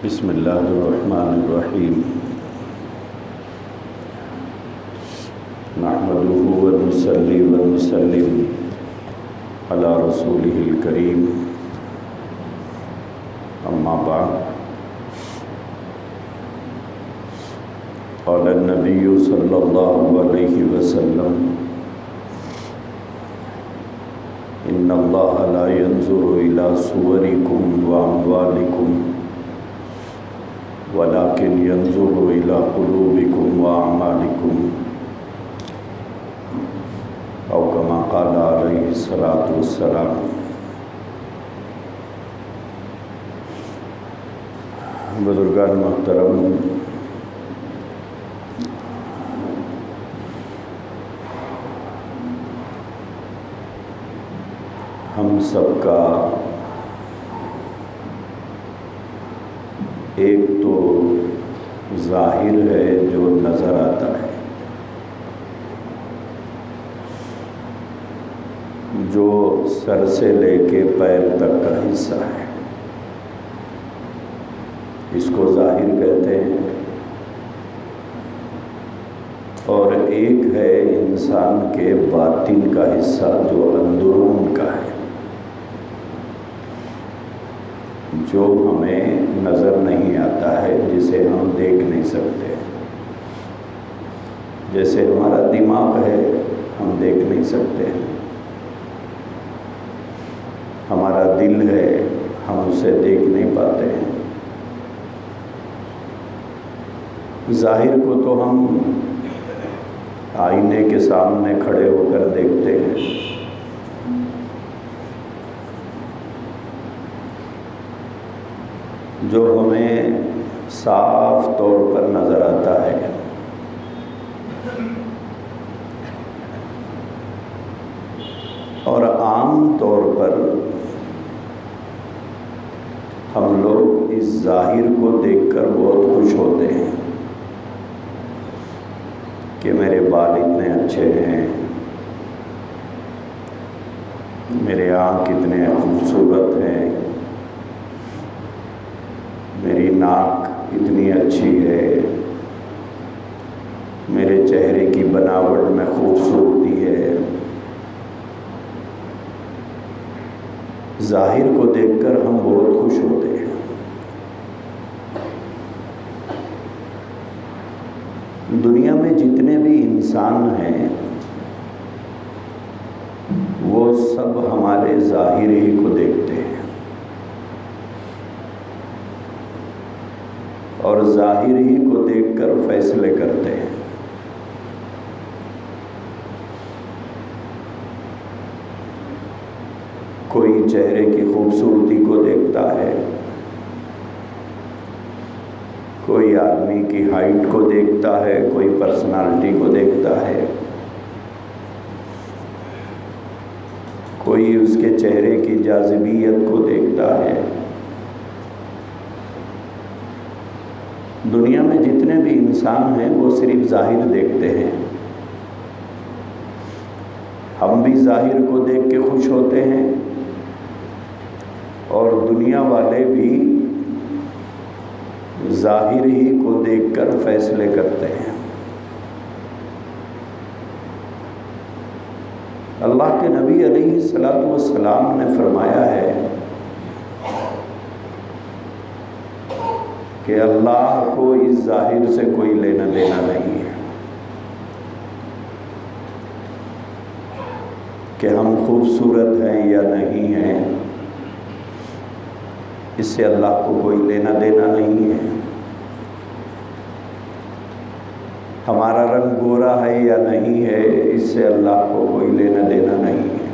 بسم اللہ الرحمن الرحیم نحمده ونصلی ونسلم علی رسولہ الکریم اما بعد قال النبی صلی اللہ علیہ وسلم ان اللہ لا ينظر الى صورکم واموالکم وَلَكِنْ يَنْظُرُ إِلَىٰ قُلُوبِكُمْ وَأَعْمَالِكُمْ أو كما قال علیہ الصلاۃ والسلام۔ بزرگان محترم، ہم سب کا ایک تو ظاہر ہے جو نظر آتا ہے، جو سر سے لے کے پیر تک کا حصہ ہے، اس کو ظاہر کہتے ہیں، اور ایک ہے انسان کے باطن کا حصہ جو اندرون کا ہے، جو ہمیں نظر نہیں آتا ہے، جسے ہم دیکھ نہیں سکتے۔ جیسے ہمارا دماغ ہے، ہم دیکھ نہیں سکتے، ہمارا دل ہے، ہم اسے دیکھ نہیں پاتے ہیں۔ ظاہر کو تو ہم آئینے کے سامنے کھڑے ہو کر دیکھتے ہیں، جو ہمیں صاف طور پر نظر آتا ہے، اور عام طور پر ہم لوگ اس ظاہر کو دیکھ کر بہت خوش ہوتے ہیں کہ میرے بال اتنے اچھے ہیں، میرے آنکھ اتنے خوبصورت ہیں، میری ناک اتنی اچھی ہے، میرے چہرے کی بناوٹ میں خوبصورتی ہے۔ ظاہر کو دیکھ کر ہم بہت خوش ہوتے ہیں۔ دنیا میں جتنے بھی انسان ہیں وہ سب ہمارے ظاہر ہی کو دیکھتے ہیں، اور ظاہر ہی کو دیکھ کر فیصلے کرتے ہیں۔ کوئی چہرے کی خوبصورتی کو دیکھتا ہے، کوئی آدمی کی ہائٹ کو دیکھتا ہے، کوئی پرسنالٹی کو دیکھتا ہے، کوئی اس کے چہرے کی جاذبیت کو دیکھتا ہے۔ دنیا میں جتنے بھی انسان ہیں وہ صرف ظاہر دیکھتے ہیں۔ ہم بھی ظاہر کو دیکھ کے خوش ہوتے ہیں، اور دنیا والے بھی ظاہر ہی کو دیکھ کر فیصلے کرتے ہیں۔ اللہ کے نبی علیہ الصلاۃ والسلام نے فرمایا ہے کہ اللہ کو اس ظاہر سے کوئی لینا دینا نہیں ہے، کہ ہم خوبصورت ہیں یا نہیں ہیں، اس سے اللہ کو کوئی لینا دینا نہیں ہے۔ ہمارا رنگ گورا ہے یا نہیں ہے، اس سے اللہ کو کوئی لینا دینا نہیں ہے۔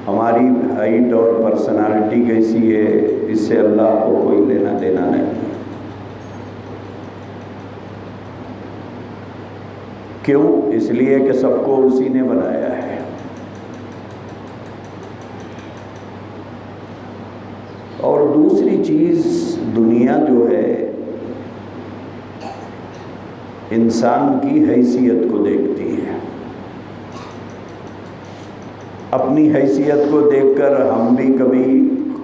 ہماری ہائٹ اور پرسنالٹی کیسی ہے، اس سے اللہ کو کوئی لینا دینا نہیں ہے۔ کیوں؟ اس لیے کہ سب کو اسی نے بنایا ہے۔ اور دوسری چیز، دنیا جو ہے انسان کی حیثیت کو دیکھتی ہے۔ اپنی حیثیت کو دیکھ کر ہم بھی کبھی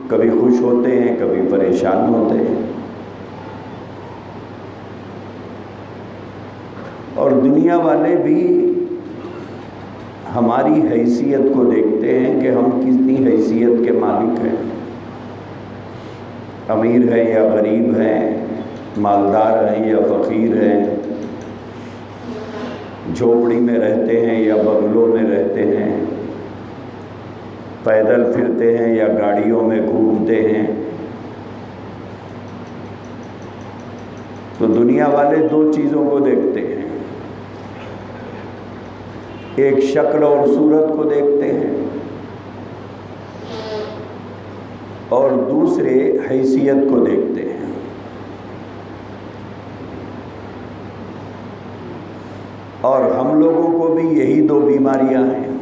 کبھی خوش ہوتے ہیں، کبھی پریشان ہوتے ہیں، اور دنیا والے بھی ہماری حیثیت کو دیکھتے ہیں کہ ہم کتنی حیثیت کے مالک ہیں، امیر ہیں یا غریب ہیں، مالدار ہیں یا فقیر ہیں، جھوپڑی میں رہتے ہیں یا بنگلوں میں رہتے ہیں، پیدل پھرتے ہیں یا گاڑیوں میں گھومتے ہیں۔ تو دنیا والے دو چیزوں کو دیکھتے ہیں، ایک شکل اور صورت کو دیکھتے ہیں، اور دوسرے حیثیت کو دیکھتے ہیں۔ اور ہم لوگوں کو بھی یہی دو بیماریاں ہیں۔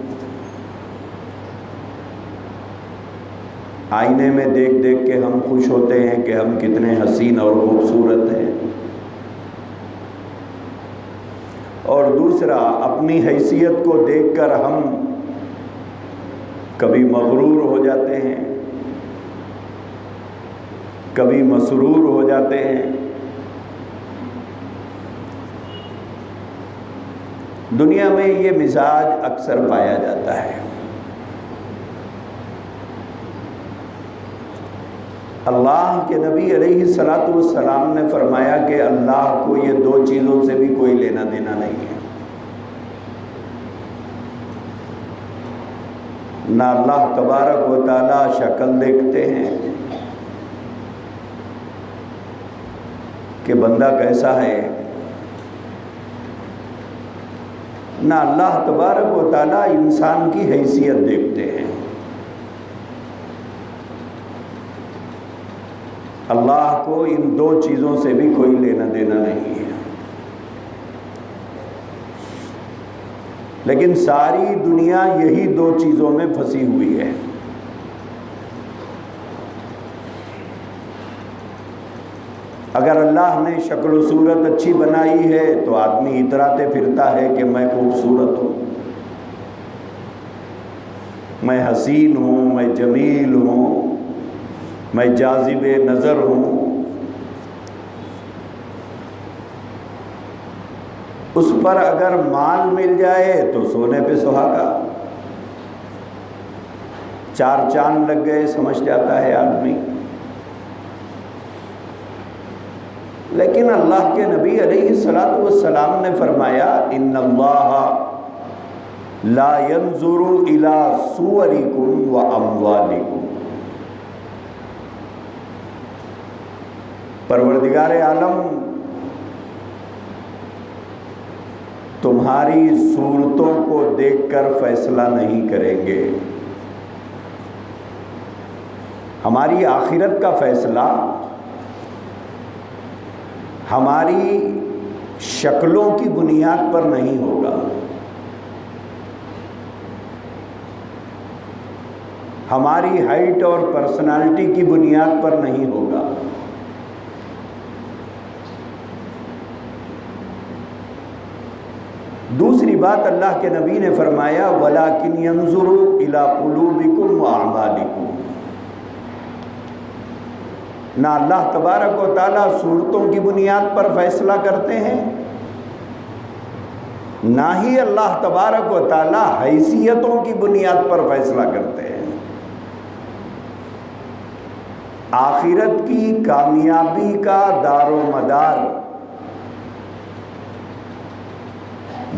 آئینے میں دیکھ دیکھ کے ہم خوش ہوتے ہیں کہ ہم کتنے حسین اور خوبصورت ہیں، اور دوسرا اپنی حیثیت کو دیکھ کر ہم کبھی مغرور ہو جاتے ہیں، کبھی مسرور ہو جاتے ہیں۔ دنیا میں یہ مزاج اکثر پایا جاتا ہے۔ اللہ کے نبی علیہ الصلاۃ والسلام نے فرمایا کہ اللہ کو یہ دو چیزوں سے بھی کوئی لینا دینا نہیں ہے۔ نہ اللہ تبارک و تعالی شکل دیکھتے ہیں کہ بندہ کیسا ہے، نہ اللہ تبارک و تعالی انسان کی حیثیت دیکھتے ہیں۔ اللہ کو ان دو چیزوں سے بھی کوئی لینا دینا نہیں ہے۔ لیکن ساری دنیا یہی دو چیزوں میں پھنسی ہوئی ہے۔ اگر اللہ نے شکل و صورت اچھی بنائی ہے تو آدمی اتراتے پھرتا ہے کہ میں خوبصورت ہوں، میں حسین ہوں، میں جمیل ہوں، میں جاذب نظر ہوں۔ اس پر اگر مال مل جائے تو سونے پہ سہاگا، چار چاند لگ گئے سمجھ جاتا ہے آدمی۔ لیکن اللہ کے نبی علیہ الصلاۃ والسلام نے فرمایا ان اللہ لا ينظر الى صورکم واموالکم، پروردگار عالم تمہاری صورتوں کو دیکھ کر فیصلہ نہیں کریں گے۔ ہماری آخرت کا فیصلہ ہماری شکلوں کی بنیاد پر نہیں ہوگا، ہماری ہائٹ اور پرسنالٹی کی بنیاد پر نہیں ہوگا۔ دوسری بات اللہ کے نبی نے فرمایا وَلَٰكِنْ يَنْظُرُ إِلَىٰ قُلُوبِكُمْ وَأَعْمَالِكُمْ، نہ اللہ تبارک و تعالیٰ صورتوں کی بنیاد پر فیصلہ کرتے ہیں، نہ ہی اللہ تبارک و تعالیٰ حیثیتوں کی بنیاد پر فیصلہ کرتے ہیں۔ آخرت کی کامیابی کا دار و مدار،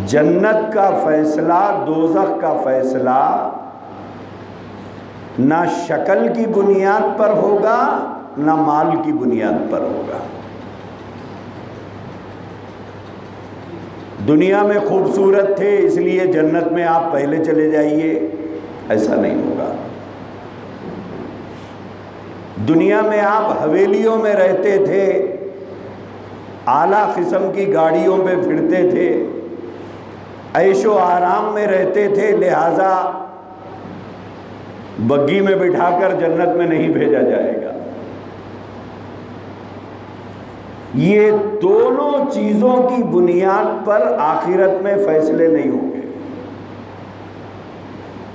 جنت کا فیصلہ، دوزخ کا فیصلہ نہ شکل کی بنیاد پر ہوگا نہ مال کی بنیاد پر ہوگا۔ دنیا میں خوبصورت تھے اس لیے جنت میں آپ پہلے چلے جائیے، ایسا نہیں ہوگا۔ دنیا میں آپ حویلیوں میں رہتے تھے، اعلیٰ قسم کی گاڑیوں پہ پھرتے تھے، عیش و آرام میں رہتے تھے، لہذا بگی میں بٹھا کر جنت میں نہیں بھیجا جائے گا۔ یہ دونوں چیزوں کی بنیاد پر آخرت میں فیصلے نہیں ہوں گے،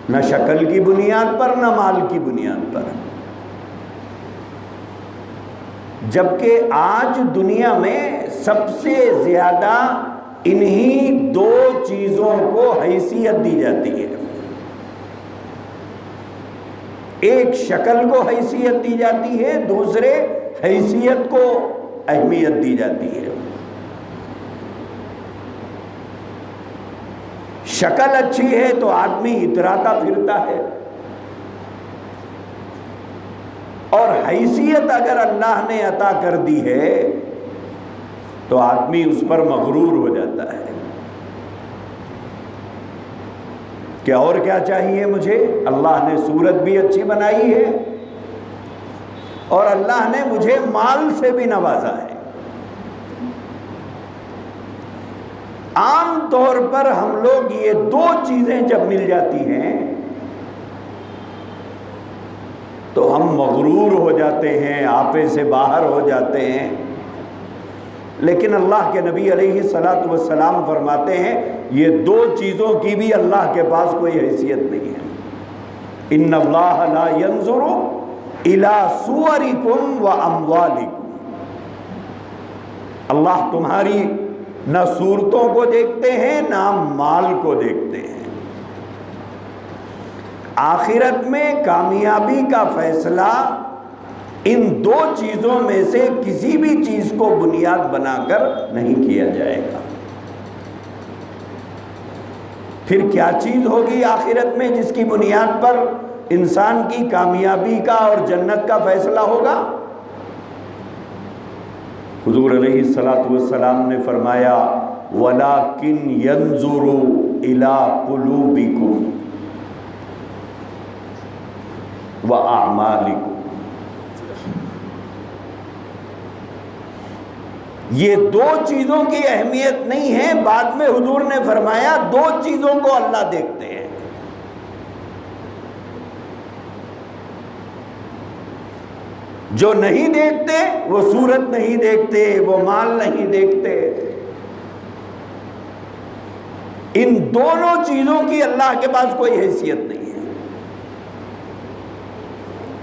نہ شکل کی بنیاد پر نہ مال کی بنیاد پر۔ جبکہ آج دنیا میں سب سے زیادہ انہی دو چیزوں کو حیثیت دی جاتی ہے. ایک شکل کو حیثیت دی جاتی ہے، دوسرے حیثیت کو اہمیت دی جاتی ہے. شکل اچھی ہے تو آدمی اتراتا پھرتا ہے، اور حیثیت اگر اللہ نے عطا کر دی ہے تو آدمی اس پر مغرور ہو جاتا ہے کہ اور کیا چاہیے مجھے. اللہ نے صورت بھی اچھی بنائی ہے اور اللہ نے مجھے مال سے بھی نوازا ہے. عام طور پر ہم لوگ یہ دو چیزیں جب مل جاتی ہیں تو ہم مغرور ہو جاتے ہیں، آپے سے باہر ہو جاتے ہیں. لیکن اللہ کے نبی علیہ الصلوۃ والسلام فرماتے ہیں یہ دو چیزوں کی بھی اللہ کے پاس کوئی حیثیت نہیں ہے. ان اللہ لا ينظر الى صورکم واموالکم. اللہ تمہاری نہ صورتوں کو دیکھتے ہیں نہ مال کو دیکھتے ہیں. آخرت میں کامیابی کا فیصلہ ان دو چیزوں میں سے کسی بھی چیز کو بنیاد بنا کر نہیں کیا جائے گا. پھر کیا چیز ہوگی آخرت میں جس کی بنیاد پر انسان کی کامیابی کا اور جنت کا فیصلہ ہوگا؟ حضور علیہ الصلوۃ والسلام نے فرمایا وَلَكِنْ يَنْظُرُ إِلَىٰ قُلُوبِكُمْ وَأَعْمَالِكُمْ. یہ دو چیزوں کی اہمیت نہیں ہے. بعد میں حضور نے فرمایا دو چیزوں کو اللہ دیکھتے ہیں. جو نہیں دیکھتے وہ صورت نہیں دیکھتے، وہ مال نہیں دیکھتے. ان دونوں چیزوں کی اللہ کے پاس کوئی حیثیت نہیں ہے.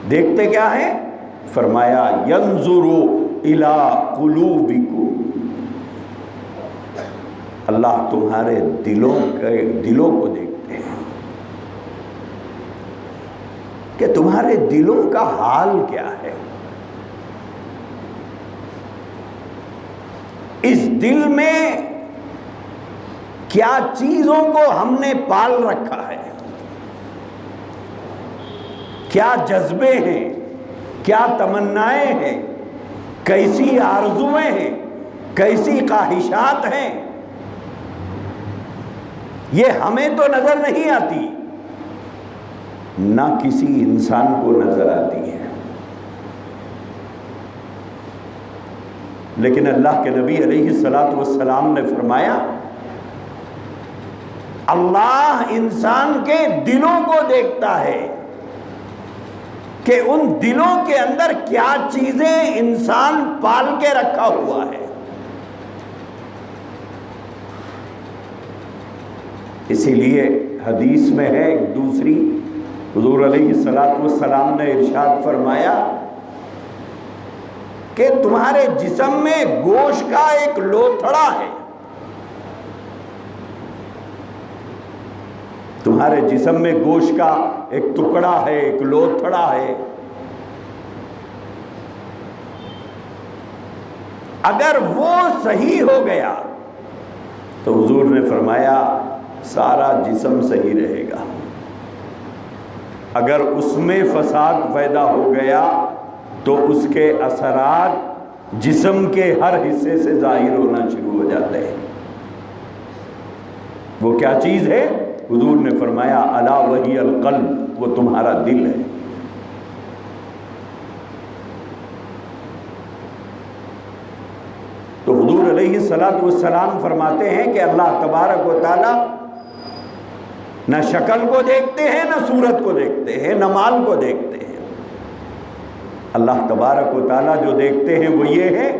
دیکھتے کیا ہے؟ فرمایا ینظروا الی قلوبکم. اللہ تمہارے دلوں کو دیکھتے ہیں کہ تمہارے دلوں کا حال کیا ہے. اس دل میں کیا چیزوں کو ہم نے پال رکھا ہے، کیا جذبے ہیں، کیا تمنائیں ہیں، کیسی آرزویں ہیں، کیسی خواہشات ہیں. یہ ہمیں تو نظر نہیں آتی، نہ کسی انسان کو نظر آتی ہے. لیکن اللہ کے نبی علیہ الصلوۃ والسلام نے فرمایا اللہ انسان کے دلوں کو دیکھتا ہے کہ ان دلوں کے اندر کیا چیزیں انسان پال کے رکھا ہوا ہے. اسی لیے حدیث میں ہے ایک دوسری، حضور علیہ الصلوۃ والسلام نے ارشاد فرمایا کہ تمہارے جسم میں گوشت کا ایک لوتھڑا ہے. تمہارے جسم میں گوشت کا ایک ٹکڑا ہے، ایک لوتھڑا ہے. اگر وہ صحیح ہو گیا تو حضور نے فرمایا سارا جسم صحیح رہے گا. اگر اس میں فساد پیدا ہو گیا تو اس کے اثرات جسم کے ہر حصے سے ظاہر ہونا شروع ہو جاتے ہیں. وہ کیا چیز ہے؟ حضور نے فرمایا الا وہی القلب، وہ تمہارا دل ہے. تو حضور علیہ الصلوۃ والسلام فرماتے ہیں کہ اللہ تبارک و تعالی نہ شکل کو دیکھتے ہیں، نہ صورت کو دیکھتے ہیں، نہ مال کو دیکھتے ہیں. اللہ تبارک و تعالیٰ جو دیکھتے ہیں وہ یہ ہے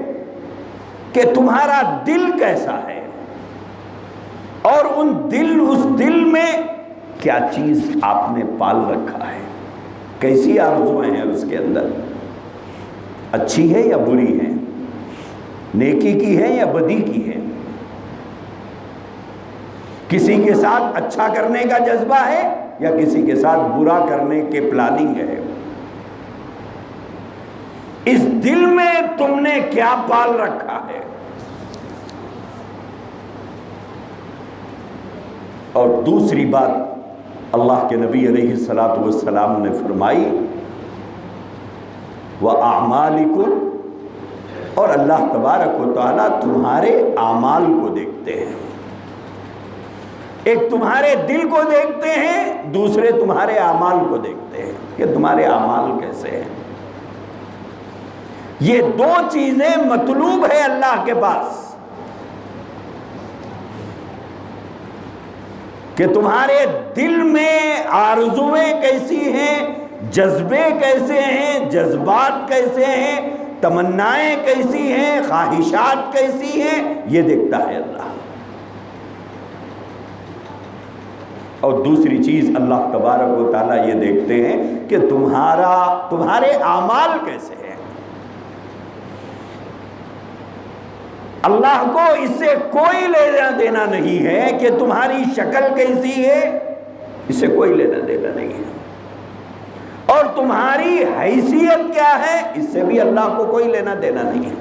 کہ تمہارا دل کیسا ہے، اور اس دل میں کیا چیز آپ نے پال رکھا ہے، کیسی آرزویں ہیں اس کے اندر. اچھی ہے یا بری ہے، نیکی کی ہے یا بدی کی ہے، کسی کے ساتھ اچھا کرنے کا جذبہ ہے یا کسی کے ساتھ برا کرنے کے پلاننگ ہے؟ اس دل میں تم نے کیا پال رکھا ہے؟ اور دوسری بات اللہ کے نبی علیہ الصلوۃ والسلام نے فرمائی وَأَعْمَالِكُمْ، اور اللہ تبارک و تعالیٰ تمہارے اعمال کو دیکھتے ہیں۔ ایک تمہارے دل کو دیکھتے ہیں، دوسرے تمہارے اعمال کو دیکھتے ہیں کہ تمہارے اعمال کیسے ہیں۔ یہ دو چیزیں مطلوب ہے اللہ کے پاس، کہ تمہارے دل میں آرزویں کیسی ہیں، جذبے کیسے ہیں، جذبات کیسے ہیں، تمنائیں کیسی ہیں، خواہشات کیسی ہیں، یہ دیکھتا ہے اللہ۔ اور دوسری چیز اللہ تبارک و تعالیٰ یہ دیکھتے ہیں کہ تمہارے اعمال کیسے ہیں۔ اللہ کو اس سے کوئی لینا دینا نہیں ہے کہ تمہاری شکل کیسی ہے، اس سے کوئی لینا دینا نہیں ہے، اور تمہاری حیثیت کیا ہے، اس سے بھی اللہ کو کوئی لینا دینا نہیں ہے۔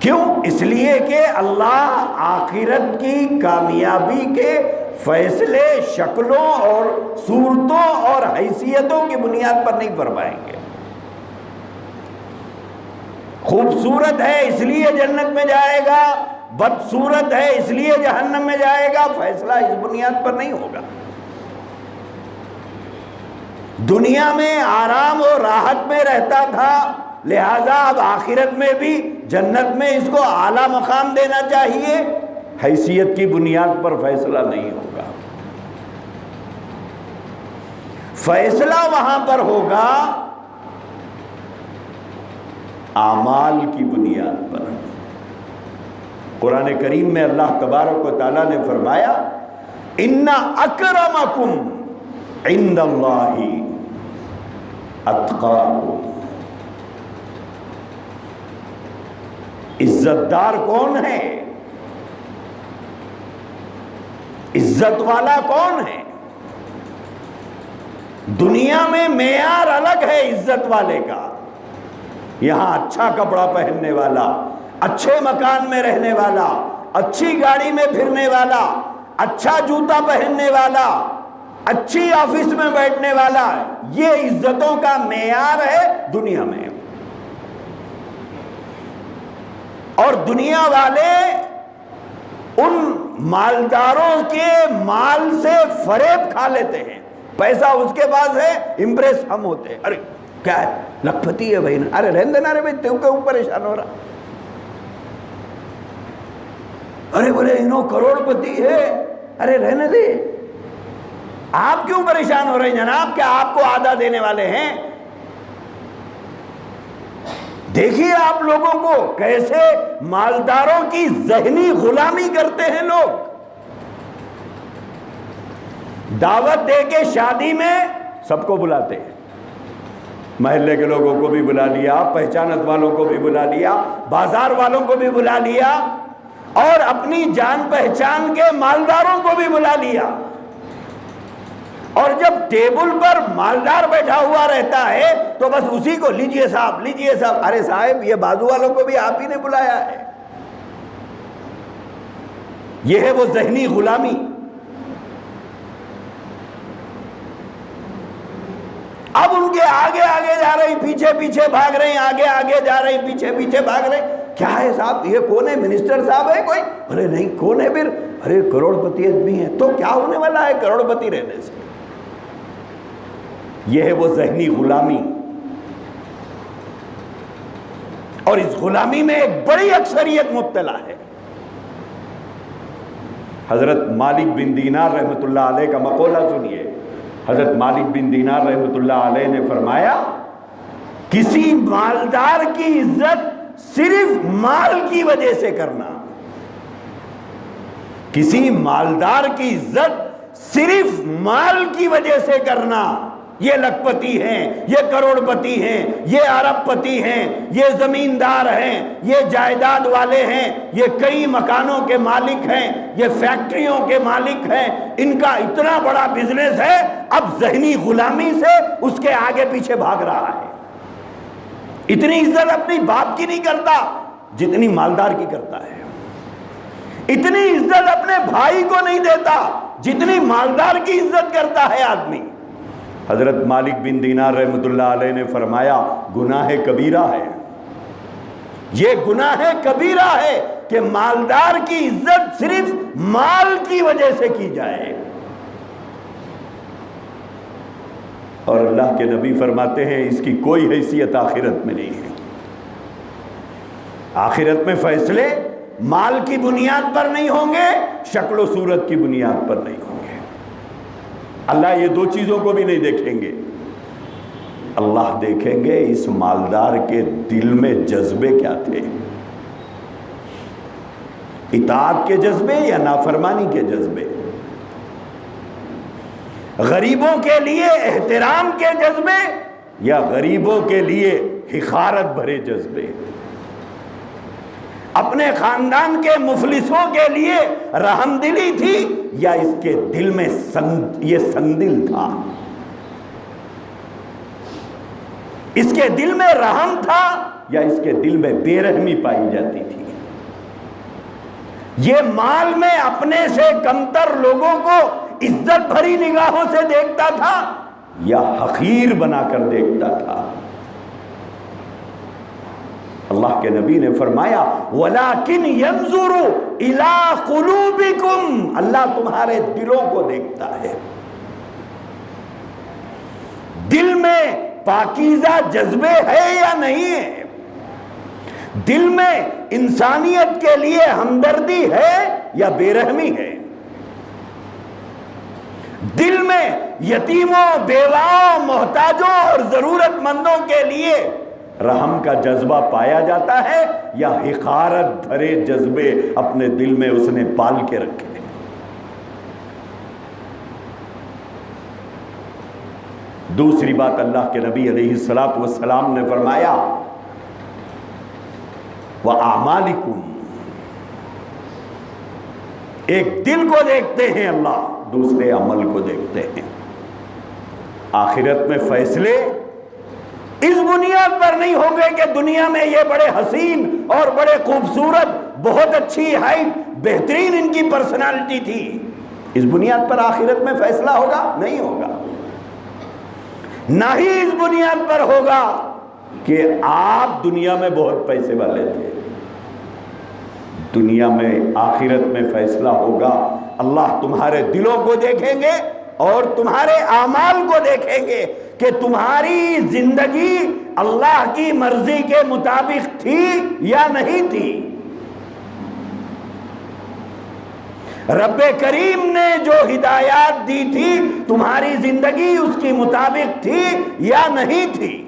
کیوں؟ اس لیے کہ اللہ آخرت کی کامیابی کے فیصلے شکلوں اور صورتوں اور حیثیتوں کی بنیاد پر نہیں فرمائیں گے۔ خوبصورت ہے اس لیے جنت میں جائے گا، بدصورت ہے اس لیے جہنم میں جائے گا، فیصلہ اس بنیاد پر نہیں ہوگا۔ دنیا میں آرام و راحت میں رہتا تھا، لہذا اب آخرت میں بھی جنت میں اس کو اعلیٰ مقام دینا چاہیے، حیثیت کی بنیاد پر فیصلہ نہیں ہوگا۔ فیصلہ وہاں پر ہوگا اعمال کی بنیاد پر۔ قرآن کریم میں اللہ تبارک و تعالیٰ نے فرمایا ان اکرمکم عند اللہ اتقاکم۔ عزت دار کون ہے، عزت والا کون ہے؟ دنیا میں معیار الگ ہے عزت والے کا، یہاں اچھا کپڑا پہننے والا، اچھے مکان میں رہنے والا، اچھی گاڑی میں پھرنے والا، اچھا جوتا پہننے والا، اچھی آفس میں بیٹھنے والا، یہ عزتوں کا معیار ہے دنیا میں۔ اور دنیا والے ان مالداروں کے مال سے فریب کھا لیتے ہیں، پیسہ اس کے پاس ہے، امپریس ہم ہوتے ہیں، ارے کیا ہے لکھپتی ہے بھائی، ارے رہن دینا رے بھائی، تو کیوں پریشان ہو رہا، ارے بولے انہوں کروڑ پتی ہے، ارے رہنے دے، آپ کیوں پریشان ہو رہے ہیں جناب، کیا آپ کو آدھا دینے والے ہیں؟ دیکھیے آپ لوگوں کو کیسے مالداروں کی ذہنی غلامی کرتے ہیں لوگ۔ دعوت دے کے شادی میں سب کو بلاتے ہیں، محلے کے لوگوں کو بھی بلا لیا، پہچانت والوں کو بھی بلا لیا، بازار والوں کو بھی بلا لیا، اور اپنی جان پہچان کے مالداروں کو بھی بلا لیا۔ اور جب ٹیبل پر مالدار بیٹھا ہوا رہتا ہے تو بس اسی کو لیجئے صاحب، لیجئے صاحب، ارے صاحب یہ بازو والوں کو بھی آپ ہی نے بلایا ہے۔ یہ ہے وہ ذہنی غلامی۔ اب ان کے آگے آگے جا رہے ہیں، پیچھے پیچھے بھاگ رہے ہیں، آگے آگے جا رہے ہیں، پیچھے پیچھے بھاگ رہے ہیں۔ کیا ہے صاحب، یہ کون ہے، منسٹر صاحب ہے کوئی؟ ارے نہیں، کون ہے پھر؟ ارے کروڑ پتی آدمی ہے، تو کیا ہونے والا ہے کروڑ پتی رہنے سے؟ یہ ہے وہ ذہنی غلامی، اور اس غلامی میں ایک بڑی اکثریت مبتلا ہے۔ حضرت مالک بن دینار رحمۃ اللہ علیہ کا مقولہ سنیے۔ حضرت مالک بن دینار رحمۃ اللہ علیہ نے فرمایا، کسی مالدار کی عزت صرف مال کی وجہ سے کرنا، کسی مالدار کی عزت صرف مال کی وجہ سے کرنا یہ لکھپتی ہیں، یہ کروڑپتی ہیں، یہ ارب پتی ہیں، یہ زمیندار ہیں، یہ جائیداد والے ہیں، یہ کئی مکانوں کے مالک ہیں، یہ فیکٹریوں کے مالک ہیں، ان کا اتنا بڑا بزنس ہے، اب ذہنی غلامی سے اس کے آگے پیچھے بھاگ رہا ہے۔ اتنی عزت اپنی باپ کی نہیں کرتا جتنی مالدار کی کرتا ہے، اتنی عزت اپنے بھائی کو نہیں دیتا جتنی مالدار کی عزت کرتا ہے آدمی۔ حضرت مالک بن دینار رحمۃ اللہ علیہ نے فرمایا گناہ کبیرہ ہے، یہ گناہ کبیرہ ہے کہ مالدار کی عزت صرف مال کی وجہ سے کی جائے۔ اور اللہ کے نبی فرماتے ہیں اس کی کوئی حیثیت آخرت میں نہیں ہے۔ آخرت میں فیصلے مال کی بنیاد پر نہیں ہوں گے، شکل و صورت کی بنیاد پر نہیں ہوں گے۔ اللہ یہ دو چیزوں کو بھی نہیں دیکھیں گے۔ اللہ دیکھیں گے اس مالدار کے دل میں جذبے کیا تھے، اطاعت کے جذبے یا نافرمانی کے جذبے، غریبوں کے لیے احترام کے جذبے یا غریبوں کے لیے حقارت بھرے جذبے، اپنے خاندان کے مفلسوں کے لیے رحم دلی تھی یا اس کے دل میں یہ سنگدل تھا، اس کے دل میں رحم تھا یا اس کے دل میں بے رحمی پائی جاتی تھی۔ یہ مال میں اپنے سے کمتر لوگوں کو عزت بھری نگاہوں سے دیکھتا تھا یا حقیر بنا کر دیکھتا تھا۔ اللہ کے نبی نے فرمایا وَلَكِنْ يَنْظُرُ إِلَىٰ قُلُوبِكُمْ، اللہ تمہارے دلوں کو دیکھتا ہے۔ دل میں پاکیزہ جذبے ہے یا نہیں ہے، دل میں انسانیت کے لیے ہمدردی ہے یا بے رحمی ہے، دل میں یتیموں، بیواؤں، محتاجوں اور ضرورت مندوں کے لیے رحم کا جذبہ پایا جاتا ہے یا حقارت بھرے جذبے اپنے دل میں اس نے پال کے رکھے۔ دوسری بات اللہ کے نبی علیہ السلام نے فرمایا وَأَعْمَالِكُمْ، ایک دل کو دیکھتے ہیں اللہ، دوسرے عمل کو دیکھتے ہیں۔ آخرت میں فیصلے اس بنیاد پر نہیں ہوں گے کہ دنیا میں یہ بڑے حسین اور بڑے خوبصورت، بہت اچھی ہائٹ، بہترین ان کی پرسنالٹی تھی، اس بنیاد پر آخرت میں فیصلہ ہوگا نہیں ہوگا۔ نہ ہی اس بنیاد پر ہوگا کہ آپ دنیا میں بہت پیسے والے تھے۔ دنیا میں آخرت میں فیصلہ ہوگا، اللہ تمہارے دلوں کو دیکھیں گے اور تمہارے اعمال کو دیکھیں گے کہ تمہاری زندگی اللہ کی مرضی کے مطابق تھی یا نہیں تھی۔ رب کریم نے جو ہدایات دی تھی تمہاری زندگی اس کی مطابق تھی یا نہیں تھی۔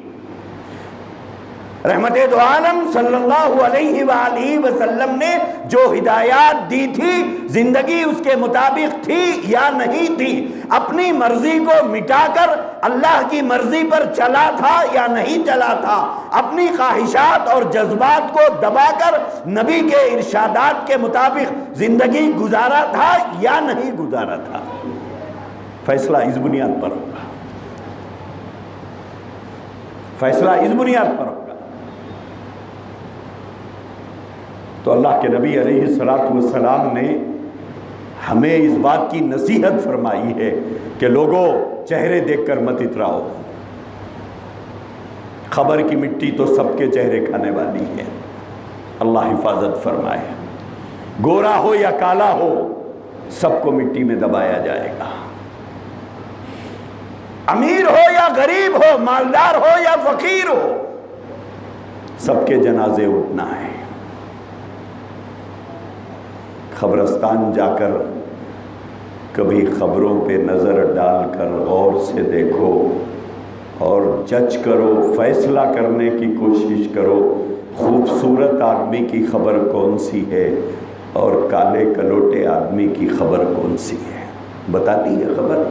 رحمت دو عالم صلی اللہ علیہ وآلہ وسلم نے جو ہدایات دی تھی زندگی اس کے مطابق تھی یا نہیں تھی، اپنی مرضی کو مٹا کر اللہ کی مرضی پر چلا تھا یا نہیں چلا تھا، اپنی خواہشات اور جذبات کو دبا کر نبی کے ارشادات کے مطابق زندگی گزارا تھا یا نہیں گزارا تھا۔ فیصلہ اس بنیاد پر ہوگا، فیصلہ اس بنیاد پر ہوگا۔ تو اللہ کے نبی علیہ السلام نے ہمیں اس بات کی نصیحت فرمائی ہے کہ لوگوں چہرے دیکھ کر مت اتراؤ، خبر کی مٹی تو سب کے چہرے کھانے والی ہے، اللہ حفاظت فرمائے۔ گورا ہو یا کالا ہو سب کو مٹی میں دبایا جائے گا، امیر ہو یا غریب ہو، مالدار ہو یا فقیر ہو، سب کے جنازے اٹھنا ہے۔ قبرستان جا کر کبھی خبروں پہ نظر ڈال کر غور سے دیکھو اور جج کرو، فیصلہ کرنے کی کوشش کرو، خوبصورت آدمی کی خبر کون سی ہے اور کالے کلوٹے آدمی کی خبر کون سی ہے، بتاتی ہے خبر۔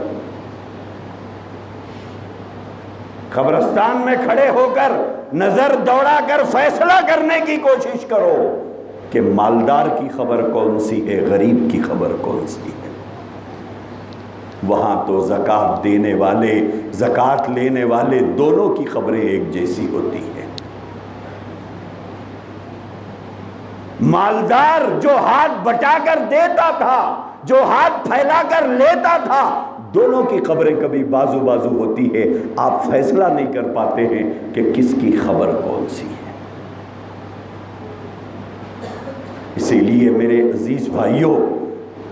قبرستان میں کھڑے ہو کر نظر دوڑا کر فیصلہ کرنے کی کوشش کرو کہ مالدار کی خبر کون سی ہے، غریب کی خبر کون سی ہے۔ وہاں تو زکوٰۃ دینے والے، زکوٰۃ لینے والے دونوں کی خبریں ایک جیسی ہوتی ہیں۔ مالدار جو ہاتھ بٹا کر دیتا تھا، جو ہاتھ پھیلا کر لیتا تھا، دونوں کی خبریں کبھی بازو بازو ہوتی ہے۔ آپ فیصلہ نہیں کر پاتے ہیں کہ کس کی خبر کون سی ہے۔ اسی لیے میرے عزیز بھائیوں،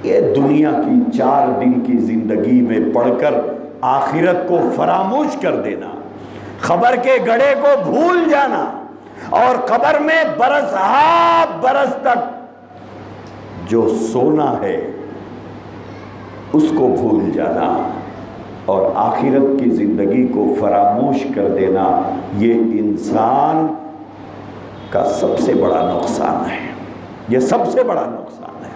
یہ دنیا کی 4 دن کی زندگی میں پڑھ کر آخرت کو فراموش کر دینا، خبر کے گڑھے کو بھول جانا، اور قبر میں برس ہا برس تک جو سونا ہے اس کو بھول جانا اور آخرت کی زندگی کو فراموش کر دینا، یہ انسان کا سب سے بڑا نقصان ہے، یہ سب سے بڑا نقصان ہے۔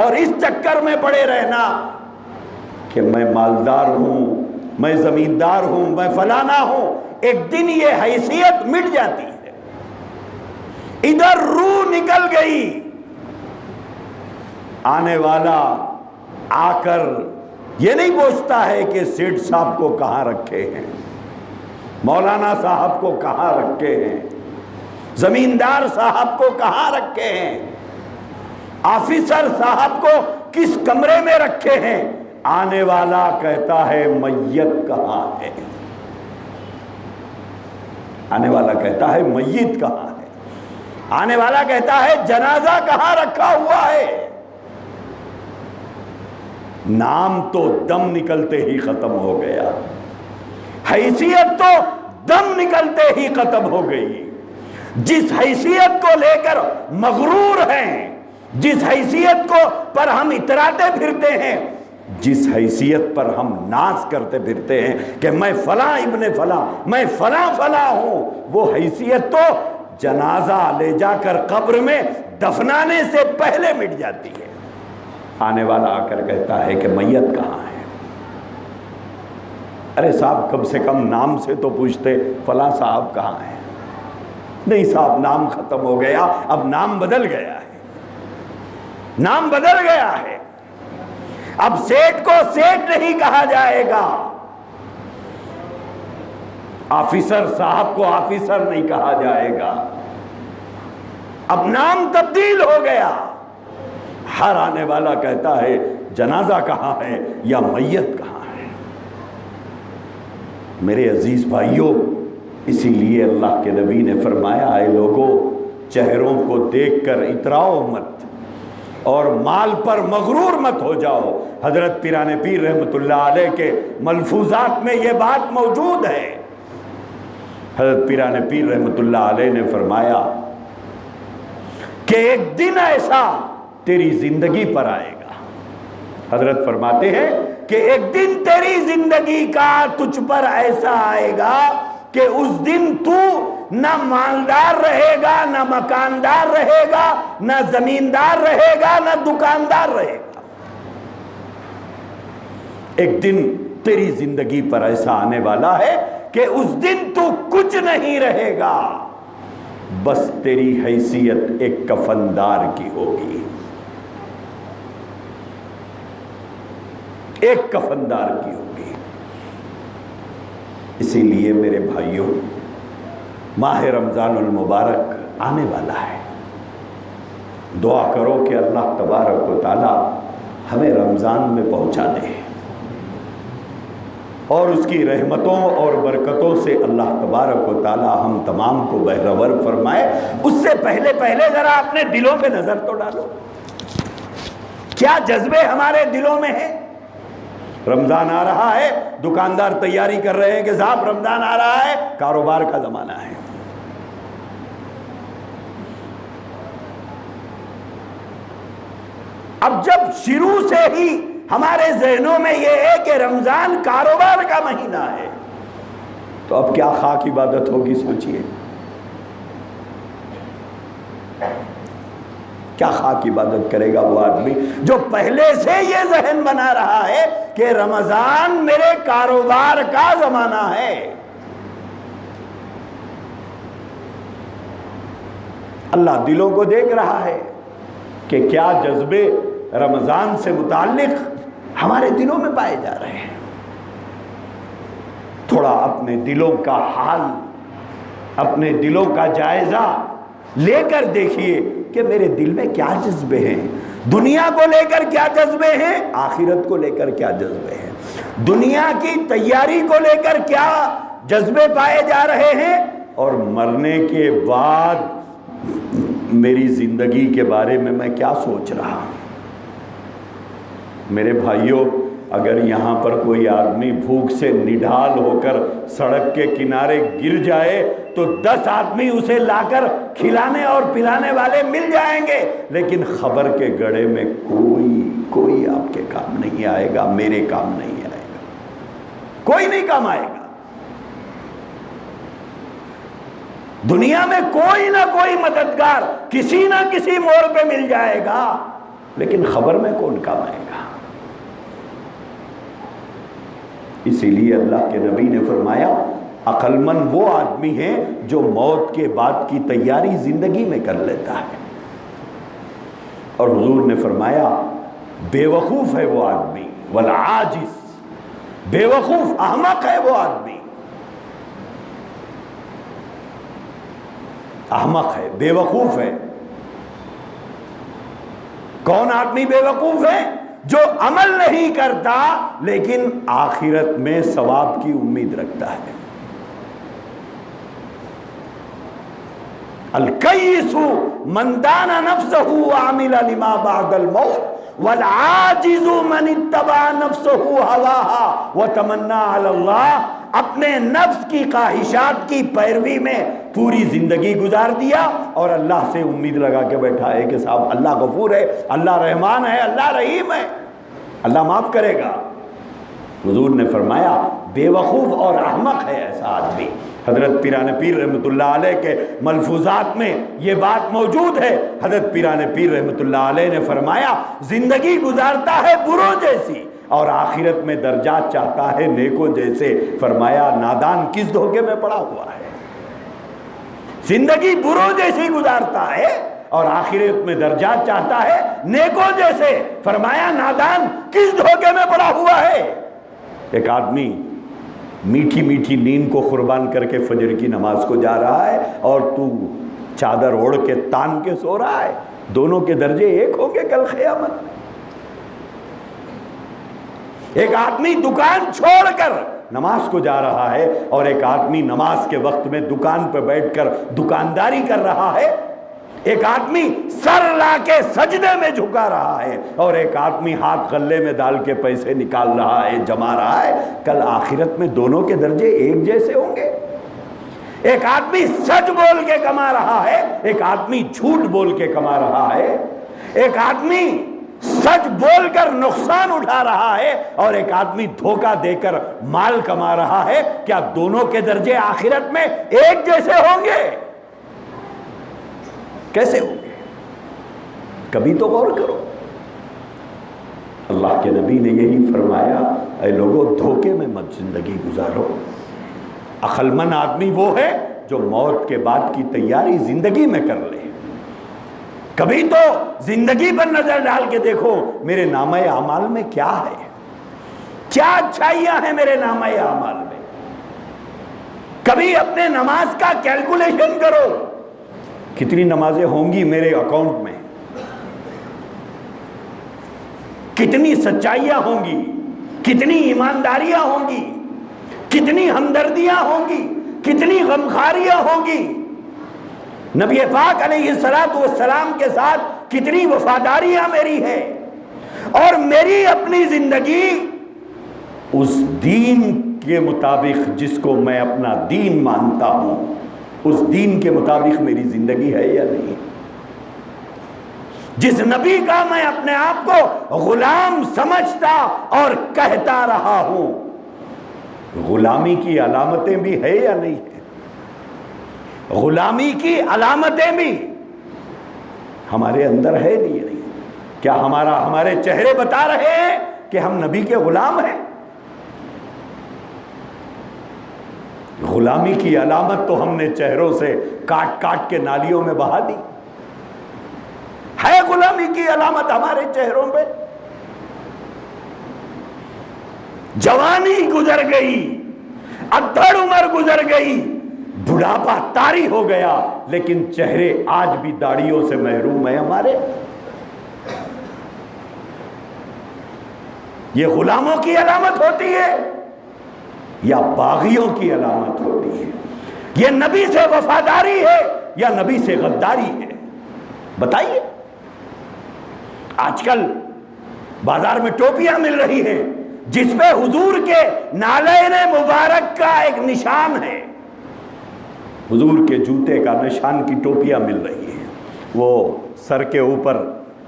اور اس چکر میں پڑے رہنا کہ میں مالدار ہوں، میں زمیندار ہوں، میں فلانا ہوں، ایک دن یہ حیثیت مٹ جاتی ہے، ادھر روح نکل گئی، آنے والا آ کر یہ نہیں پوچھتا ہے کہ سیٹھ صاحب کو کہاں رکھے ہیں، مولانا صاحب کو کہاں رکھے ہیں، زمیندار صاحب کو کہاں رکھے ہیں، آفیسر صاحب کو کس کمرے میں رکھے ہیں۔ آنے والا کہتا ہے میت کہاں ہے، آنے والا کہتا ہے میت کہاں ہے، آنے والا کہتا ہے جنازہ کہاں رکھا ہوا ہے۔ نام تو دم نکلتے ہی ختم ہو گیا، حیثیت تو دم نکلتے ہی ختم ہو گئی۔ جس حیثیت کو لے کر مغرور ہیں، جس حیثیت کو پر ہم اتراتے پھرتے ہیں، جس حیثیت پر ہم ناز کرتے پھرتے ہیں کہ میں فلاں ابن فلاں، میں فلاں فلاں ہوں، وہ حیثیت تو جنازہ لے جا کر قبر میں دفنانے سے پہلے مٹ جاتی ہے۔ آنے والا آ کر کہتا ہے کہ میت کہاں ہے۔ ارے صاحب کم سے کم نام سے تو پوچھتے، فلاں صاحب کہاں ہے۔ نہیں صاحب نام ختم ہو گیا، اب نام بدل گیا ہے، نام بدل گیا ہے، اب سیٹ کو سیٹ نہیں کہا جائے گا، آفیسر صاحب کو آفیسر نہیں کہا جائے گا، اب نام تبدیل ہو گیا۔ ہر آنے والا کہتا ہے جنازہ کہاں ہے یا میت کہاں ہے۔ میرے عزیز بھائیوں، اسی لیے اللہ کے نبی نے فرمایا، اے لوگوں چہروں کو دیکھ کر اتراؤ مت اور مال پر مغرور مت ہو جاؤ۔ حضرت پیران پیر رحمت اللہ علیہ کے ملفوظات میں یہ بات موجود ہے۔ حضرت پیران پیر رحمت اللہ علیہ نے فرمایا کہ ایک دن ایسا تیری زندگی پر آئے گا۔ حضرت فرماتے ہیں کہ ایک دن تیری زندگی کا تجھ پر ایسا آئے گا کہ اس دن تو نہ مالدار رہے گا، نہ مکاندار رہے گا، نہ زمیندار رہے گا، نہ دکاندار رہے گا۔ ایک دن تیری زندگی پر ایسا آنے والا ہے کہ اس دن تو کچھ نہیں رہے گا، بس تیری حیثیت ایک کفندار کی ہوگی، ایک کفندار کی ہوگی۔ اسی لیے میرے بھائیوں، ماہ رمضان المبارک آنے والا ہے، دعا کرو کہ اللہ تبارک و تعالی ہمیں رمضان میں پہنچا دے اور اس کی رحمتوں اور برکتوں سے اللہ تبارک و تعالی ہم تمام کو بہرور فرمائے۔ اس سے پہلے ذرا اپنے دلوں پہ نظر تو ڈالو، کیا جذبے ہمارے دلوں میں ہیں؟ رمضان آ رہا ہے، دکاندار تیاری کر رہے ہیں کہ صاحب رمضان آ رہا ہے، کاروبار کا زمانہ ہے۔ اب جب شروع سے ہی ہمارے ذہنوں میں یہ ہے کہ رمضان کاروبار کا مہینہ ہے، تو اب کیا خاک عبادت ہوگی، سوچئے کیا خاک عبادت کرے گا وہ آدمی جو پہلے سے یہ ذہن بنا رہا ہے کہ رمضان میرے کاروبار کا زمانہ ہے۔ اللہ دلوں کو دیکھ رہا ہے کہ کیا جذبے رمضان سے متعلق ہمارے دلوں میں پائے جا رہے ہیں۔ تھوڑا اپنے دلوں کا حال، اپنے دلوں کا جائزہ لے کر دیکھیے کہ میرے دل میں کیا جذبے ہیں، دنیا کو لے کر کیا جذبے ہیں، آخرت کو لے کر کیا جذبے ہیں، دنیا کی تیاری کو لے کر کیا جذبے پائے جا رہے ہیں، اور مرنے کے بعد میری زندگی کے بارے میں کیا سوچ رہا ہوں۔ میرے بھائیوں، اگر یہاں پر کوئی آدمی بھوک سے نڈھال ہو کر سڑک کے کنارے گر جائے تو 10 آدمی اسے لا کر کھلانے اور پلانے والے مل جائیں گے، لیکن خبر کے گڑھے میں کوئی آپ کے کام نہیں آئے گا، میرے کام نہیں آئے گا، کوئی نہیں کام آئے گا۔ دنیا میں کوئی نہ کوئی مددگار کسی نہ کسی موڑ پہ مل جائے گا، لیکن خبر میں کون کام آئے گا۔ اسی لیے اللہ کے نبی نے فرمایا عقل مند وہ آدمی ہے جو موت کے بعد کی تیاری زندگی میں کر لیتا ہے، اور حضور نے فرمایا بے وقوف ہے وہ آدمی، والعاجز، بے وقوف احمق ہے وہ آدمی، احمق ہے، بے وقوف ہے۔ کون آدمی بے وقوف ہے؟ جو عمل نہیں کرتا لیکن آخرت میں ثواب کی امید رکھتا ہے۔ الکیس من دان نفسہ وعمل لما بعد الموت والعاجز من اتبع نفسہ ہواہا وتمنى علی اللہ۔ اپنے نفس کی خواہشات کی پیروی میں پوری زندگی گزار دیا اور اللہ سے امید لگا کے بیٹھا ہے کہ صاحب اللہ غفور ہے، اللہ رحمان ہے، اللہ رحیم ہے، اللہ معاف کرے گا۔ حضور نے فرمایا بے وقوف اور احمق ہے ایسا آدمی۔ حضرت پیران پیر رحمۃ اللہ علیہ کے ملفوظات میں یہ بات موجود ہے۔ حضرت پیران پیر رحمۃ اللہ علیہ نے فرمایا زندگی گزارتا ہے بروں جیسی اور آخرت میں درجات چاہتا ہے نیکوں جیسے۔ فرمایا نادان کس دھوکے میں پڑا ہوا ہے، زندگی بروں جیسی گزارتا ہے اور آخرت میں درجات چاہتا ہے نیکوں جیسے۔ فرمایا نادان کس دھوکے میں پڑا ہوا ہے۔ ایک آدمی میٹھی میٹھی نیند کو قربان کر کے فجر کی نماز کو جا رہا ہے اور تو چادر اوڑھ کے تان کے سو رہا ہے، دونوں کے درجے ایک ہوں گے کل قیامت میں۔ ایک آدمی دکان چھوڑ کر نماز کو جا رہا ہے اور ایک آدمی نماز کے وقت میں دکان پہ بیٹھ کر دکانداری کر رہا ہے۔ ایک آدمی سر لا کے سجدے میں جھکا رہا ہے اور ایک آدمی ہاتھ غلے میں ڈال کے پیسے نکال رہا ہے، جما رہا ہے۔ کل آخرت میں دونوں کے درجے ایک جیسے ہوں گے۔ ایک آدمی سچ بول کے کما رہا ہے، ایک آدمی جھوٹ بول کے کما رہا ہے۔ ایک آدمی سچ بول کر نقصان اٹھا رہا ہے اور ایک آدمی دھوکہ دے کر مال کما رہا ہے۔ کیا دونوں کے درجے آخرت میں ایک جیسے ہوں گے؟ کیسے ہوں گے؟ کبھی تو غور کرو۔ اللہ کے نبی نے یہی فرمایا اے لوگو دھوکے میں مت زندگی گزارو۔ عقل مند آدمی وہ ہے جو موت کے بعد کی تیاری زندگی میں کر لے۔ کبھی تو زندگی پر نظر ڈال کے دیکھو میرے نامہ اعمال میں کیا ہے، کیا اچھائیاں ہیں میرے نامہ اعمال میں۔ کبھی اپنے نماز کا کیلکولیشن کرو، کتنی نمازیں ہوں گی میرے اکاؤنٹ میں، کتنی سچائیاں ہوں گی، کتنی ایمانداریاں ہوں گی، کتنی ہمدردیاں ہوں گی، کتنی غمخاریاں ہوں گی، نبی پاک علیہ السلام کے ساتھ کتنی وفاداریاں میری ہے، اور میری اپنی زندگی اس دین کے مطابق جس کو میں اپنا دین مانتا ہوں اس دین کے مطابق میری زندگی ہے یا نہیں۔ جس نبی کا میں اپنے آپ کو غلام سمجھتا اور کہتا رہا ہوں، غلامی کی علامتیں بھی ہے یا نہیں ہے؟ غلامی کی علامتیں بھی ہمارے اندر ہے نہیں؟ کیا ہمارے چہرے بتا رہے ہیں کہ ہم نبی کے غلام ہیں؟ غلامی کی علامت تو ہم نے چہروں سے کاٹ کاٹ کے نالیوں میں بہا دی. ہے غلامی کی علامت ہمارے چہروں پہ؟ جوانی گزر گئی، ادھڑ عمر گزر گئی، بڑھاپا طاری ہو گیا، لیکن چہرے آج بھی داڑھیوں سے محروم ہیں ہمارے. یہ غلاموں کی علامت ہوتی ہے یا باغیوں کی علامت ہوتی ہے؟ یہ نبی سے وفاداری ہے یا نبی سے غداری ہے؟ بتائیے. آج کل بازار میں ٹوپیاں مل رہی ہیں جس پہ حضور کے نالین مبارک کا ایک نشان ہے، حضور کے جوتے کا نشان کی ٹوپیاں مل رہی ہیں. وہ سر کے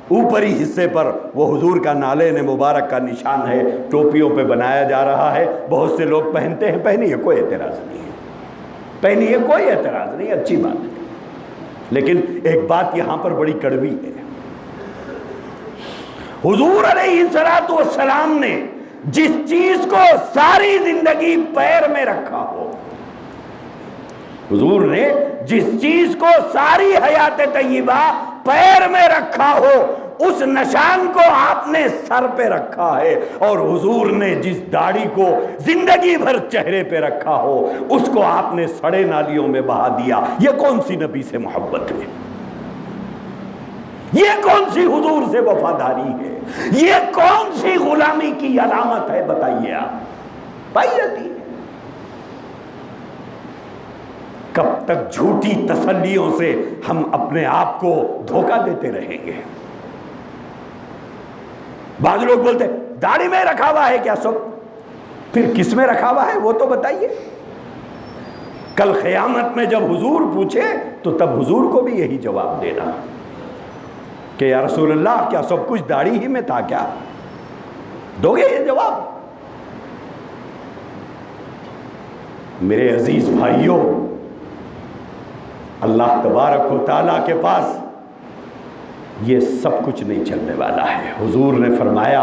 اوپری حصے پر وہ حضور کا نالین مبارک کا نشان ہے، ٹوپیوں پہ بنایا جا رہا ہے. بہت سے لوگ پہنتے ہیں، پہنیے، کوئی اعتراض نہیں ہے، پہنیے، کوئی اعتراض نہیں، اچھی بات ہے. لیکن ایک بات یہاں پر بڑی کڑوی ہے. حضور علیہ السلام نے جس چیز کو ساری زندگی پیر میں رکھا ہو، حضور نے جس چیز کو ساری حیات طیبہ پیر میں رکھا ہو، اس نشان کو آپ نے سر پہ رکھا ہے. اور حضور نے جس داڑھی کو زندگی بھر چہرے پہ رکھا ہو، اس کو آپ نے سڑے نالیوں میں بہا دیا. یہ کون سی نبی سے محبت ہے؟ یہ کون سی حضور سے وفاداری ہے؟ یہ کون سی غلامی کی علامت ہے؟ بتائیے آپ. پائی جاتی ہے. کب تک جھوٹی تسلیوں سے ہم اپنے آپ کو دھوکہ دیتے رہیں گے؟ بعض لوگ بولتے داڑھی میں رکھا ہوا ہے کیا سب؟ پھر کس میں رکھا ہوا ہے وہ تو بتائیے. کل قیامت میں جب حضور پوچھے تو تب حضور کو بھی یہی جواب دینا کہ یا رسول اللہ کیا سب کچھ داڑھی ہی میں تھا کیا؟ دو گے یہ جواب؟ میرے عزیز بھائیوں، اللہ تبارک و تعالیٰ کے پاس یہ سب کچھ نہیں چلنے والا ہے. حضور نے فرمایا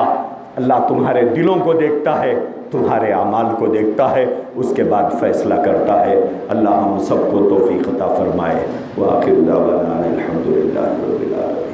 اللہ تمہارے دلوں کو دیکھتا ہے، تمہارے اعمال کو دیکھتا ہے، اس کے بعد فیصلہ کرتا ہے. اللہ ہم سب کو توفیق عطا فرمائے. وآخر دعوانا الحمدللہ رب العالمین.